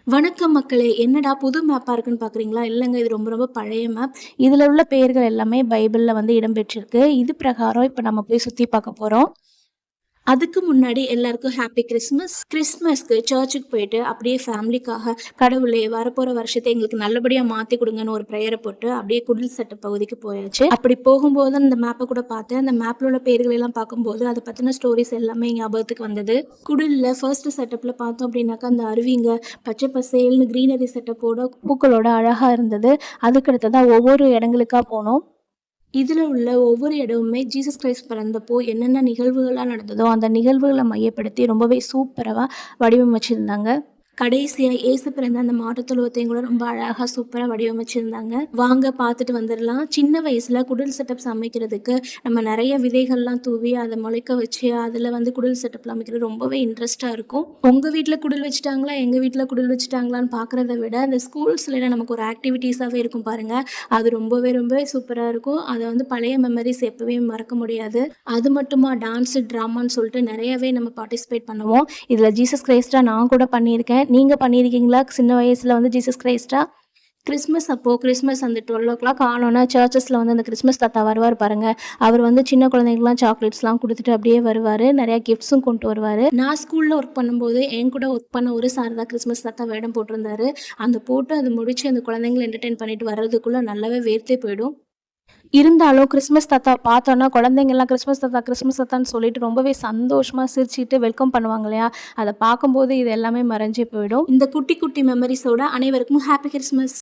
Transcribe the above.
வணக்கம் மக்களே! என்னடா புது மேப்பா இருக்குன்னு பார்க்குறீங்களா? இல்லங்க. இது ரொம்ப ரொம்ப பழைய மேப். இதுல உள்ள பெயர்கள் எல்லாமே பைபிள்ல வந்து இடம்பெற்றிருக்கு. இது பிரகாரம் இப்ப நம்ம போய் சுத்தி பார்க்க போறோம். அதுக்கு முன்னாடி எல்லாருக்கும் ஹேப்பி கிறிஸ்மஸ். கிறிஸ்மஸ்க்கு சர்ச்சுக்கு போயிட்டு அப்படியே ஃபேமிலிக்காக கடவுளே வரப்போற வருஷத்த எங்களுக்கு நல்லபடியா மாத்தி குடுங்கன்னு ஒரு பிரேயர போட்டு அப்படியே குடில் செட்டு பகுதிக்கு போயாச்சு. அப்படி போகும்போது அந்த மேப்ப கூட பார்த்தேன். அந்த மேப்ல உள்ள பெயர்கள் எல்லாம் பார்க்கும்போது அத பத்தின ஸ்டோரீஸ் எல்லாமே ஞாபகத்துக்கு வந்தது. குடில்ல ஃபர்ஸ்ட் செட்டப்ல பார்த்தோம் அப்படின்னாக்கா, அந்த அருவிங்க பச்சை பசேல்னு கிரீனரி செட்டப்போட பூக்களோட அழகா இருந்தது. அதுக்கு அடுத்ததா ஒவ்வொரு இடங்களுக்கா போனோம். இதுல உள்ள ஒவ்வொரு இடமுமே ஜீசஸ் கிரைஸ்ட் பிறந்தப்போ என்னென்ன நிகழ்வுகள்லாம் நடந்ததோ, அந்த நிகழ்வுகள மையப்படுத்தி ரொம்பவே சூப்பரா வடிவமைச்சிருந்தாங்க. கடைசியா இயேசு பிறந்த அந்த மாட்டுத் தொழுவத்தையும் கூட ரொம்ப அழகா சூப்பரா வடிவமைச்சிருந்தாங்க. வாங்க பார்த்துட்டு வந்துரலாம். சின்ன வயசுல குடில் செட்டப்ஸ் அமைக்கிறதுக்கு நம்ம நெறைய விதைகள்லாம் தூவி, அத முளைக்க வச்சு, அதுல வந்து குடில் செட்டப்ல அமைக்கிறது ரொம்பவே இன்ட்ரெஸ்ட்டா இருக்கும். உங்க வீட்ல குடில் வச்சுட்டாங்களா? எங்க வீட்ல குடில் வச்சுட்டாங்களான்னு பார்க்குறத விட, இந்த ஸ்கூல்ஸ்லலாம் நமக்கு ஒரு ஆக்டிவிட்டீஸாவே இருக்கும் பாருங்க. அது ரொம்பவே சூப்பரா இருக்கும். அத வந்து பழைய மெமரீஸ் எப்பவே மறக்க முடியாது. அது மட்டுமா டான்ஸு, ட்ராமான்னு சொல்லிட்டு நெறையவே நம்ம பார்ட்டிசிபேட் பண்ணுவோம். இதுல ஜீசஸ் கிரைஸ்ட்டா நான் கூட பண்ணியிருக்கேன். நீங்க பண்ணியிருக்கீங்களா? சின்ன வயசுல வந்து ஜீசஸ் கிரைஸ்ட்டா? கிறிஸ்மஸ் அந்த 12:00 ஆனோனே சர்ச்சஸ்ல வந்து அந்த கிறிஸ்மஸ் தாத்தா வருவாரு பாருங்க. அவர் வந்து சின்ன குழந்தைங்களுக்குலாம் சாக்லேட்ஸ்லாம் குடுத்துட்டு அப்படியே வருவாரு. நெறைய கிஃப்ட்ஸும் கொண்டு வருவாரு. நான் ஸ்கூல்ல ஒர்க் பண்ணும்போது, என் கூட ஒர்க் பண்ண ஒரு சார் தான் கிறிஸ்மஸ் தாத்தா வேடம் போட்டிருந்தாரு. அந்த போட்டு அது முடிச்சு அந்த குழந்தைங்கள என்டர்டெயின் பண்ணிட்டு வர்றதுக்குள்ள நல்லாவே வேர்த்தே போயிடும். இருந்தாலும் கிறிஸ்மஸ் தாத்தா பார்த்தோன்னா, குழந்தைங்கலாம் கிறிஸ்மஸ் தாத்தான்னு சொல்லிட்டு ரொம்பவே சந்தோஷமா சிரிச்சுட்டு வெல்கம் பண்ணுவாங்க இல்லையா? அத பார்க்கும்போது இது எல்லாமே மறைஞ்சே போயிடும். இந்த குட்டி குட்டி மெமரீஸோட அனைவருக்கும் ஹேப்பி கிறிஸ்மஸ்.